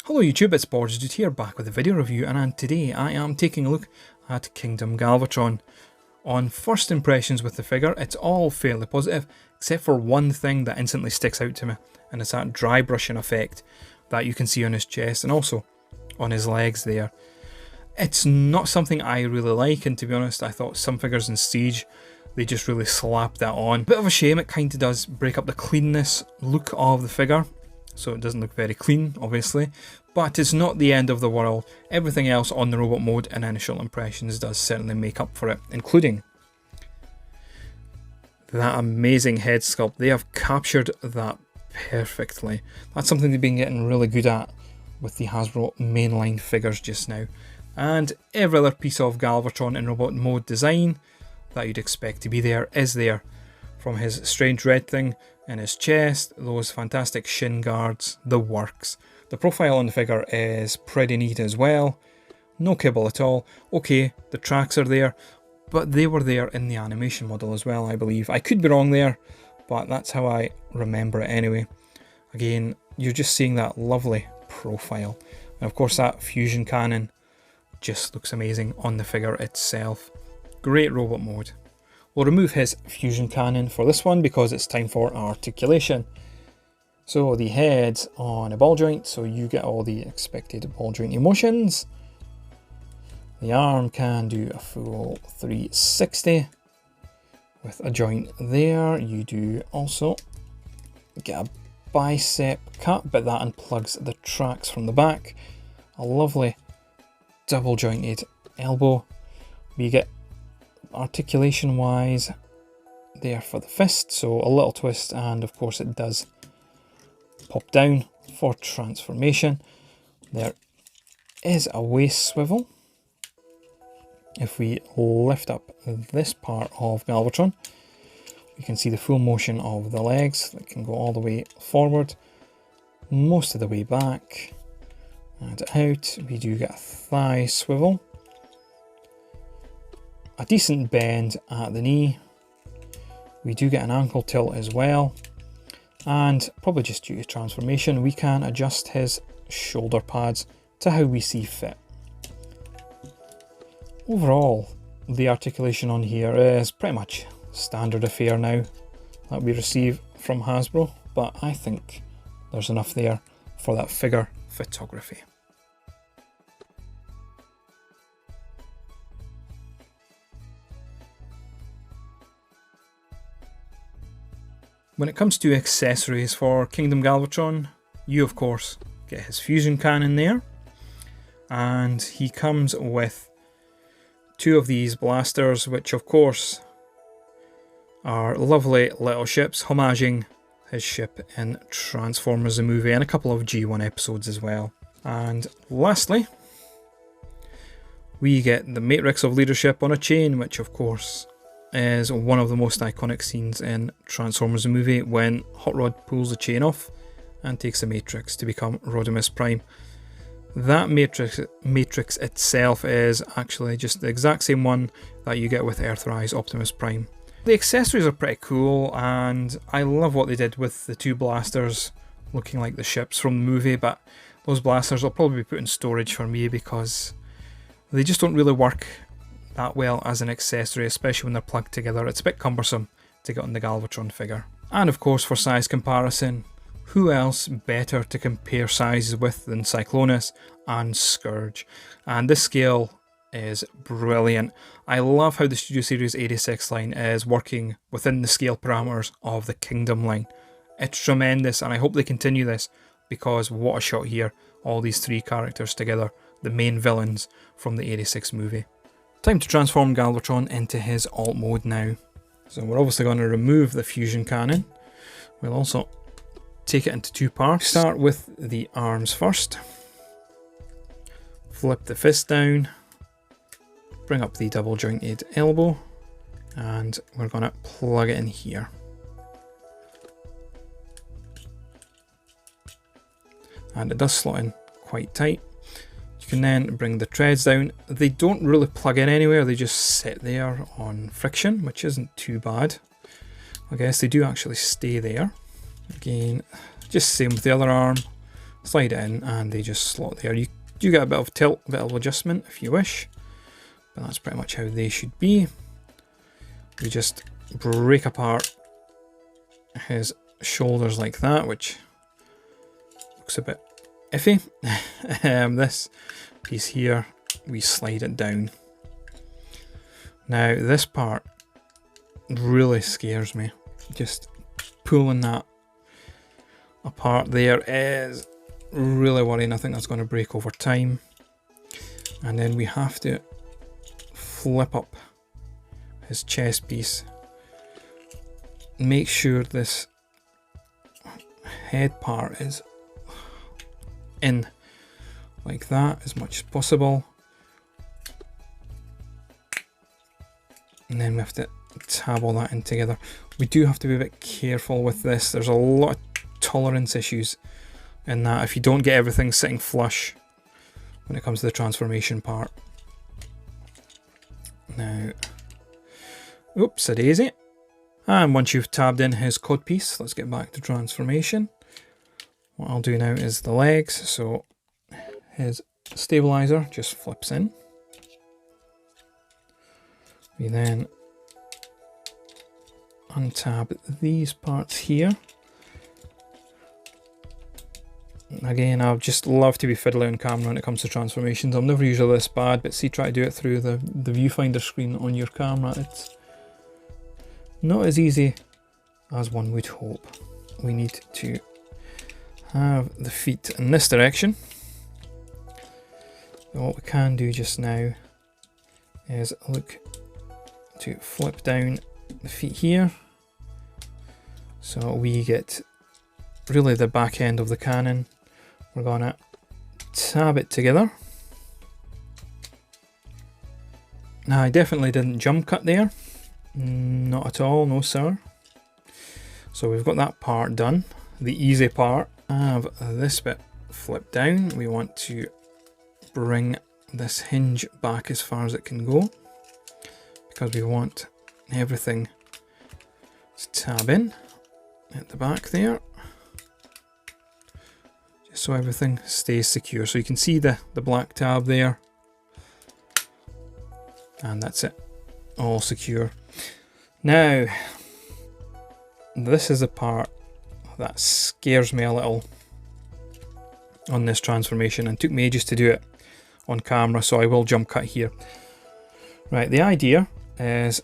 Hello YouTube, it's Dude here, back with a video review, and today I am taking a look at Kingdom Galvatron. On first impressions with the figure, it's all fairly positive, except for one thing that instantly sticks out to me, and it's that dry brushing effect that you can see on his chest and also on his legs there. It's not something I really like, and to be honest, I thought some figures in Siege, they just really slapped that on. Bit of a shame, it kind of does break up the cleanness look of the figure, so it doesn't look very clean, obviously, but it's not the end of the world. Everything else on the robot mode and initial impressions does certainly make up for it, including that amazing head sculpt. They have captured that perfectly. That's something they've been getting really good at with the Hasbro mainline figures just now. And every other piece of Galvatron in robot mode design that you'd expect to be there is there. From his strange red thing in his chest, those fantastic shin guards, the works. The profile on the figure is pretty neat as well. No kibble at all. Okay, the tracks are there, but they were there in the animation model as well, I believe. I could be wrong there, but that's how I remember it anyway. Again, you're just seeing that lovely profile. And of course that fusion cannon just looks amazing on the figure itself. Great robot mode. We'll remove his fusion cannon for this one because it's time for articulation. So the head's on a ball joint, so you get all the expected ball joint emotions. The arm can do a full 360 with a joint there. You do also get a bicep cut, but that unplugs the tracks from the back. A lovely double jointed elbow. We get articulation wise there for the fist, so a little twist, and of course it does pop down for transformation. There is a waist swivel. If we lift up this part of Galvatron, we can see the full motion of the legs that can go all the way forward, most of the way back and out. We do get a thigh swivel, a decent bend at the knee. We do get an ankle tilt as well, and probably just due to transformation we can adjust his shoulder pads to how we see fit. Overall, the articulation on here is pretty much standard affair now that we receive from Hasbro, but I think there's enough there for that figure photography. When it comes to accessories for Kingdom Galvatron, you of course get his fusion cannon there, and he comes with two of these blasters, which of course are lovely little ships, homaging his ship in Transformers the movie and a couple of G1 episodes as well. And lastly, we get the Matrix of Leadership on a chain, which of course is one of the most iconic scenes in Transformers the movie, when Hot Rod pulls the chain off and takes the Matrix to become Rodimus Prime. That Matrix itself is actually just the exact same one that you get with Earthrise Optimus Prime. The accessories are pretty cool, and I love what they did with the two blasters looking like the ships from the movie, but those blasters will probably be put in storage for me because they just don't really work that well as an accessory, especially when they're plugged together. It's a bit cumbersome to get on the Galvatron figure. And of course, for size comparison, who else better to compare sizes with than Cyclonus and Scourge? And this scale is brilliant. I love how the Studio Series 86 line is working within the scale parameters of the Kingdom line. It's tremendous, and I hope they continue this, because what a shot here, all these three characters together, the main villains from the 86 movie. Time to transform Galvatron into his alt mode now. So we're obviously going to remove the fusion cannon. We'll also take it into two parts. Start with the arms first. Flip the fist down. Bring up the double jointed elbow. And we're going to plug it in here. And it does slot in quite tight. You can then bring the treads down. They don't really plug in anywhere, they just sit there on friction, which isn't too bad. I guess they do actually stay there. Again, just same with the other arm. slide it in, and they just slot there. You do get a bit of tilt, a bit of adjustment if you wish, but that's pretty much how they should be. We just break apart his shoulders like that, which looks a bit iffy. This piece here, we slide it down. Now this part really scares me. Just pulling that apart there is really worrying. I think that's going to break over time. And then we have to flip up his chest piece. Make sure this head part is in like that as much as possible. And then we have to tab all that in together. We do have to be a bit careful with this. There's a lot of tolerance issues in that if you don't get everything sitting flush when it comes to the transformation part. Now, oops a daisy. And once you've tabbed in his codpiece, let's get back to transformation. What I'll do now is the legs, so his stabilizer just flips in. We then untab these parts here. Again, I just love to be fiddly on camera when it comes to transformations. I'm never usually this bad, but see, try to do it through the viewfinder screen on your camera. It's not as easy as one would hope. We need to have the feet in this direction. So what we can do just now is look to flip down the feet here. So we get really the back end of the cannon. We're gonna tab it together. Now I definitely didn't jump cut there. Not at all, no sir. So we've got that part done. The easy part. I have this bit flipped down. We want to bring this hinge back as far as it can go, because we want everything to tab in at the back there, just so everything stays secure. So you can see the black tab there, and that's it, all secure. Now this is the part that scares me a little on this transformation, and took me ages to do it on camera, so I will jump cut here. Right, the idea is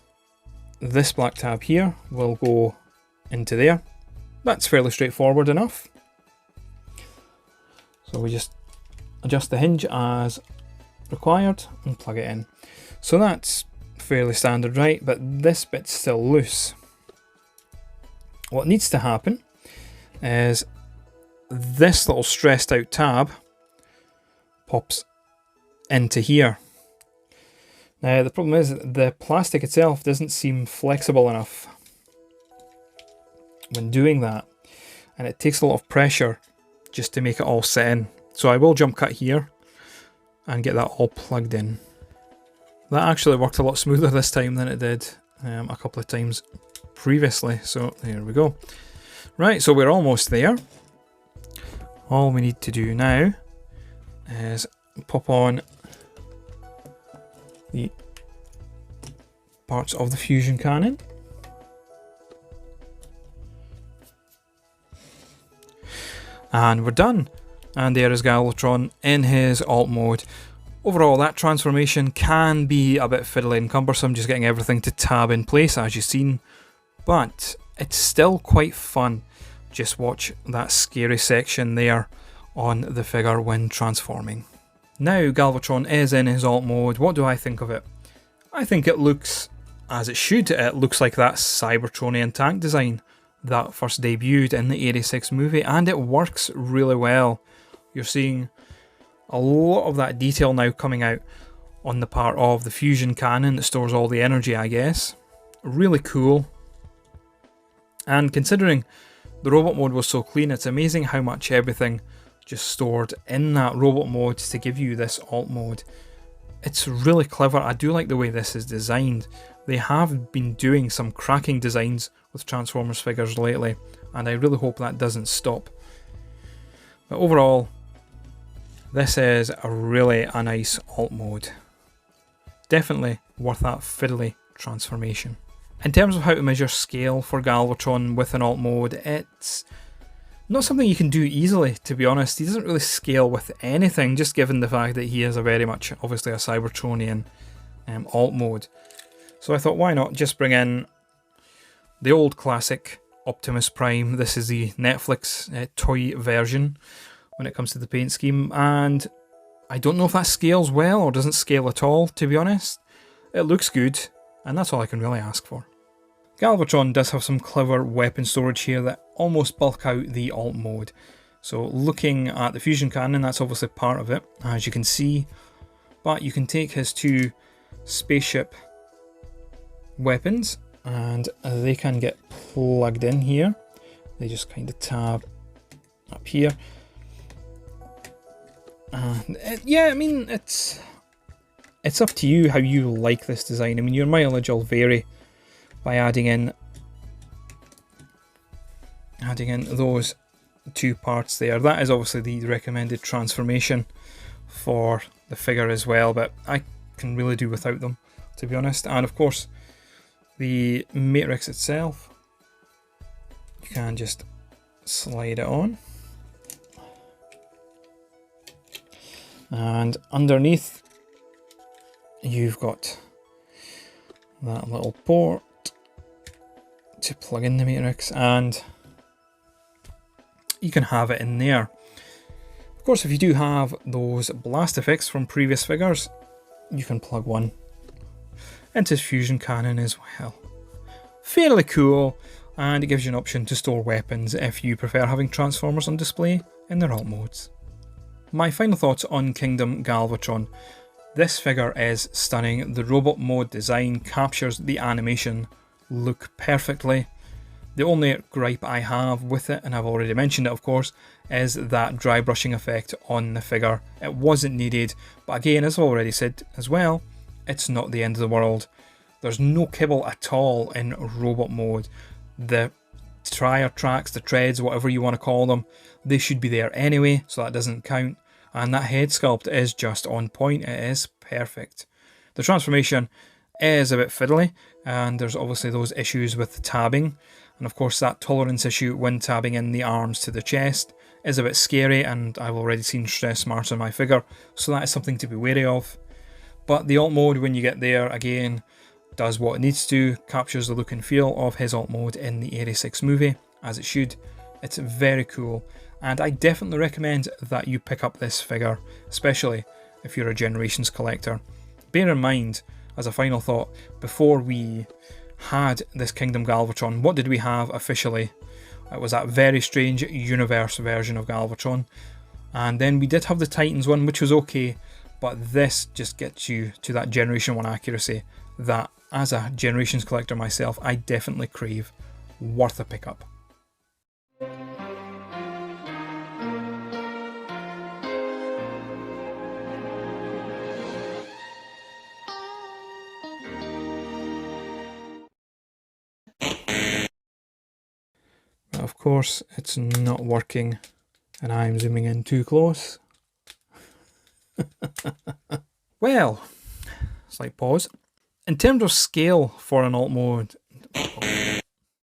this black tab here will go into there. That's fairly straightforward enough. So we just adjust the hinge as required and plug it in. So that's fairly standard, right? But this bit's still loose. What needs to happen is this little stressed out tab pops into here. Now the problem is the plastic itself doesn't seem flexible enough when doing that, and it takes a lot of pressure just to make it all set in. So I will jump cut here and get that all plugged in. That actually worked a lot smoother this time than it did a couple of times previously, so there we go. Right, so we're almost there. All we need to do now is pop on the parts of the fusion cannon. And we're done. And there is Galvatron in his alt mode. Overall, that transformation can be a bit fiddly and cumbersome, just getting everything to tab in place, as you've seen. But it's still quite fun. Just watch that scary section there on the figure when transforming. Now Galvatron is in his alt mode. What do I think of it? I think it looks as it should. It looks like that Cybertronian tank design that first debuted in the 86 movie, and it works really well. You're seeing a lot of that detail now coming out on the part of the fusion cannon that stores all the energy, I guess. Really cool. And considering the robot mode was so clean, it's amazing how much everything just stored in that robot mode to give you this alt mode. It's really clever. I do like the way this is designed. They have been doing some cracking designs with Transformers figures lately, and I really hope that doesn't stop. But overall, this is really a nice alt mode. Definitely worth that fiddly transformation. In terms of how to measure scale for Galvatron with an alt mode, it's not something you can do easily, to be honest. He doesn't really scale with anything, just given the fact that he is a very much, obviously, a Cybertronian alt mode. So I thought, why not just bring in the old classic Optimus Prime. This is the Netflix toy version when it comes to the paint scheme, and I don't know if that scales well or doesn't scale at all, to be honest. It looks good, and that's all I can really ask for. Galvatron does have some clever weapon storage here that almost bulk out the alt mode. So looking at the fusion cannon, that's obviously part of it, as you can see, but you can take his two spaceship weapons and they can get plugged in here. They just kind of tab up here. Yeah, I mean, it's up to you how you like this design. I mean, your mileage will vary by adding in those two parts there. That is obviously the recommended transformation for the figure as well, but I can really do without them, to be honest. And of course, the matrix itself, you can just slide it on. And underneath, you've got that little port to plug in the matrix, and you can have it in there. Of course, if you do have those blast effects from previous figures, you can plug one into his fusion cannon as well. Fairly cool, and it gives you an option to store weapons if you prefer having Transformers on display in their alt modes. My final thoughts on Kingdom Galvatron. This figure is stunning. The robot mode design captures the animation look perfectly. The only gripe I have with it, and I've already mentioned it of course, is that dry brushing effect on the figure. It wasn't needed, but again, as I've already said as well, it's not the end of the world. There's no kibble at all in robot mode. The tire tracks, the treads, whatever you want to call them, they should be there anyway, so that doesn't count. And that head sculpt is just on point. It is perfect. The transformation is a bit fiddly, and there's obviously those issues with tabbing, and of course that tolerance issue when tabbing in the arms to the chest is a bit scary, and I've already seen stress marks on my figure, so that is something to be wary of. But the alt mode, when you get there, again, does what it needs to, captures the look and feel of his alt mode in the 86 movie, as it should. It's very cool, and I definitely recommend that you pick up this figure, especially if you're a Generations collector. Bear in mind, as a final thought, before we had this Kingdom Galvatron, what did we have officially? It was that very strange universe version of Galvatron, and then we did have the Titans one, which was okay, but this just gets you to that Generation 1 accuracy that, as a Generations collector myself, I definitely crave. Worth a pickup. But of course, it's not working, and I'm zooming in too close. Well, slight pause. In terms of scale for an alt mode,